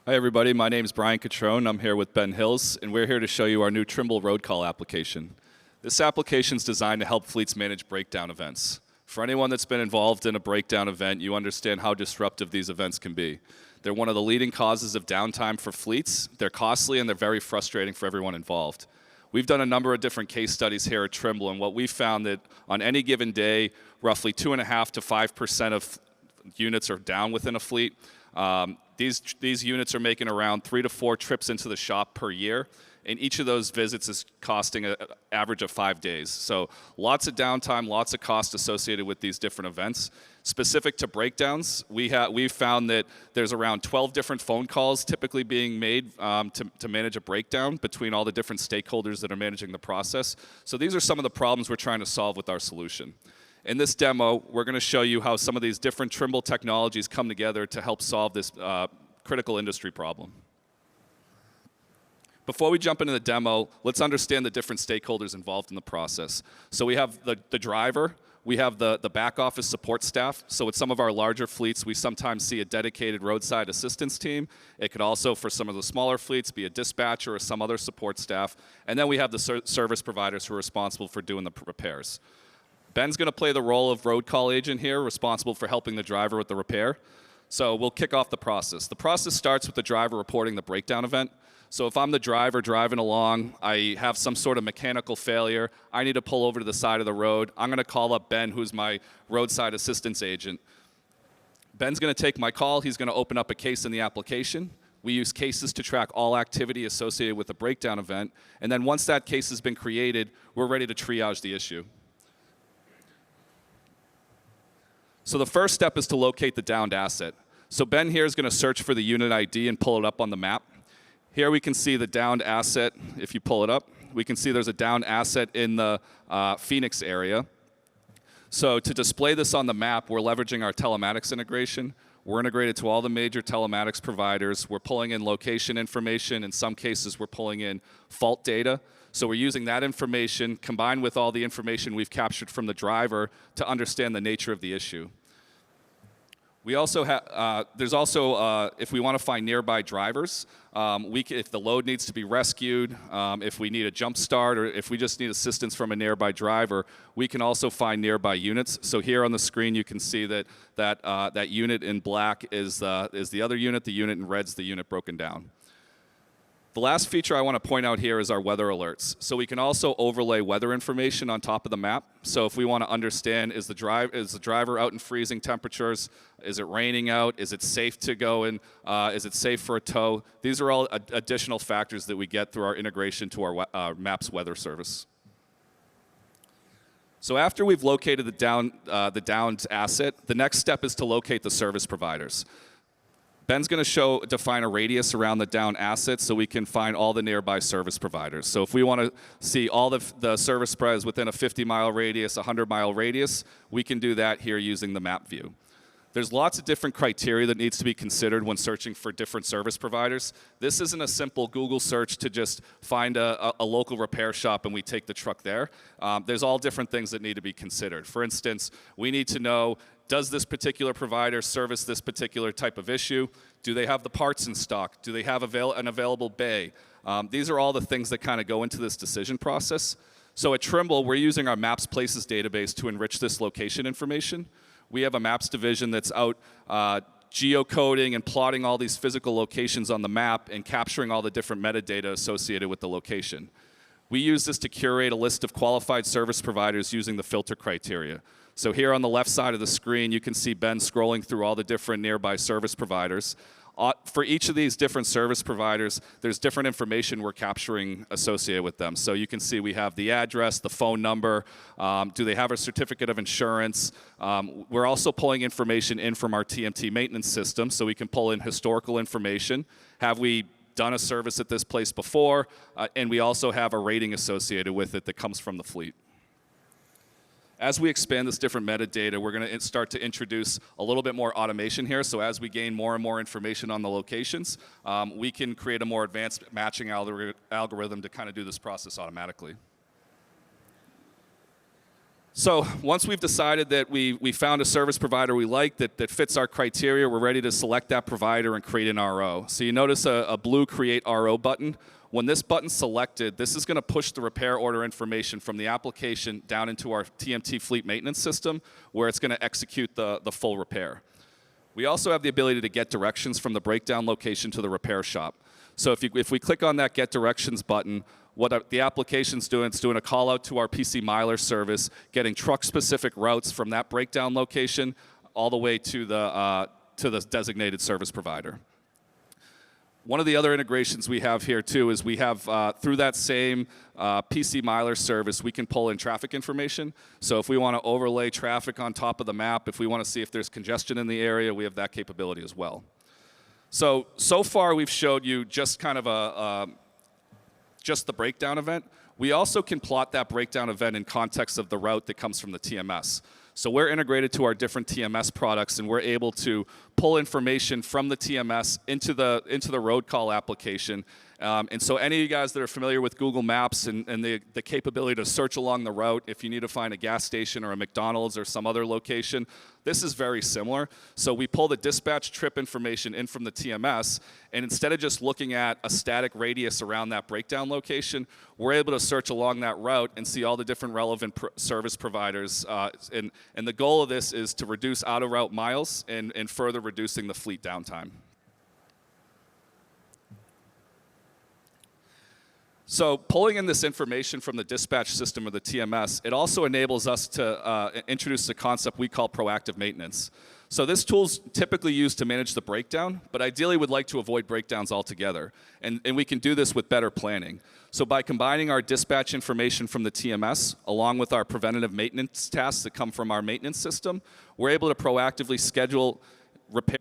Hi everybody, my name is Brian Catrone. I'm here with Ben Hills, and we're here to show you our new Trimble road call application. This application is designed to help fleets manage breakdown events. For anyone that's been involved in a breakdown event, you understand how disruptive these events can be. They're one of the leading causes of downtime for fleets. They're costly and they're very frustrating for everyone involved. We've done a number of different case studies here at Trimble, and what we've found that on any given day, roughly 2.5% to 5% of units are down within a fleet. These units are making around 3 to 4 trips into the shop per year, and each of those visits is costing an average of 5 days. So lots of downtime, lots of cost associated with these different events. Specific to breakdowns, we've found that there's around 12 different phone calls typically being made to manage a breakdown between all the different stakeholders that are managing the process. So these are some of the problems we're trying to solve with our solution. In this demo, we're going to show you how some of these different Trimble technologies come together to help solve this critical industry problem. Before we jump into the demo, let's understand the different stakeholders involved in the process. So we have the driver, we have the back office support staff. So with some of our larger fleets, we sometimes see a dedicated roadside assistance team. It could also, for some of the smaller fleets, be a dispatcher or some other support staff. And then we have the service providers who are responsible for doing the repairs. Ben's going to play the role of road call agent here, responsible for helping the driver with the repair. So we'll kick off the process. The process starts with the driver reporting the breakdown event. So if I'm the driver driving along, I have some sort of mechanical failure, I need to pull over to the side of the road, I'm going to call up Ben, who's my roadside assistance agent. Ben's going to take my call. He's going to open up a case in the application. We use cases to track all activity associated with a breakdown event. And then once that case has been created, we're ready to triage the issue. So the first step is to locate the downed asset. So Ben here is going to search for the unit ID and pull it up on the map. Here we can see the downed asset. If you pull it up, we can see there's a downed asset in the Phoenix area. So to display this on the map, we're leveraging our telematics integration. We're integrated to all the major telematics providers. We're pulling in location information. In some cases, we're pulling in fault data. So we're using that information combined with all the information we've captured from the driver to understand the nature of the issue. We also have, there's also, if we want to find nearby drivers, if the load needs to be rescued, if we need a jump start, or if we just need assistance from a nearby driver, we can also find nearby units. So here on the screen, you can see that that unit in black is the other unit. The unit in red is the unit broken down. The last feature I want to point out here is our weather alerts. So we can also overlay weather information on top of the map. So if we want to understand, is the driver out in freezing temperatures? Is it raining out? Is it safe to go in? Is it safe for a tow? These are all additional factors that we get through our integration to our Maps weather service. So after we've located the downed asset, the next step is to locate the service providers. Ben's going to define a radius around the downed asset so we can find all the nearby service providers. So if we want to see all the service providers within a 50-mile radius, a 100-mile radius, we can do that here using the map view. There's lots of different criteria that needs to be considered when searching for different service providers. This isn't a simple Google search to just find a local repair shop and we take the truck there. There's all different things that need to be considered. For instance, we need to know, does this particular provider service this particular type of issue? Do they have the parts in stock? Do they have an available bay? These are all the things that kind of go into this decision process. So at Trimble, we're using our Maps Places database to enrich this location information. We have a Maps division that's out geocoding and plotting all these physical locations on the map and capturing all the different metadata associated with the location. We use this to curate a list of qualified service providers using the filter criteria. So here on the left side of the screen, you can see Ben scrolling through all the different nearby service providers. For each of these different service providers, there's different information we're capturing associated with them. So you can see we have the address, the phone number, do they have a certificate of insurance? We're also pulling information in from our TMT maintenance system, so we can pull in historical information. Have we done a service at this place before? And we also have a rating associated with it that comes from the fleet. As we expand this different metadata, we're going to start to introduce a little bit more automation here. So as we gain more and more information on the locations, we can create a more advanced matching algorithm to kind of do this process automatically. So once we've decided that we found a service provider we like that fits our criteria, we're ready to select that provider and create an RO. So you notice a blue Create RO button. When this button's selected, this is going to push the repair order information from the application down into our TMT fleet maintenance system, where it's going to execute the full repair. We also have the ability to get directions from the breakdown location to the repair shop. So if we click on that Get Directions button, what the application's doing, it's doing a call out to our PC Miler service, getting truck-specific routes from that breakdown location all the way to the designated service provider. One of the other integrations we have here too is we have, through that same PC Miler service, we can pull in traffic information. So if we want to overlay traffic on top of the map, if we want to see if there's congestion in the area, we have that capability as well. So far we've showed you just kind of just the breakdown event. We also can plot that breakdown event in context of the route that comes from the TMS. So we're integrated to our different TMS products, and we're able to pull information from the TMS into the road call application. And so any of you guys that are familiar with Google Maps and the capability to search along the route, if you need to find a gas station or a McDonald's or some other location, this is very similar. So we pull the dispatch trip information in from the TMS, and instead of just looking at a static radius around that breakdown location, we're able to search along that route and see all the different relevant service providers. And the goal of this is to reduce out-of-route miles and further reducing the fleet downtime. So pulling in this information from the dispatch system or the TMS, it also enables us to introduce a concept we call proactive maintenance. So this tool's typically used to manage the breakdown, but ideally would like to avoid breakdowns altogether. And we can do this with better planning. So by combining our dispatch information from the TMS along with our preventative maintenance tasks that come from our maintenance system, we're able to proactively schedule repair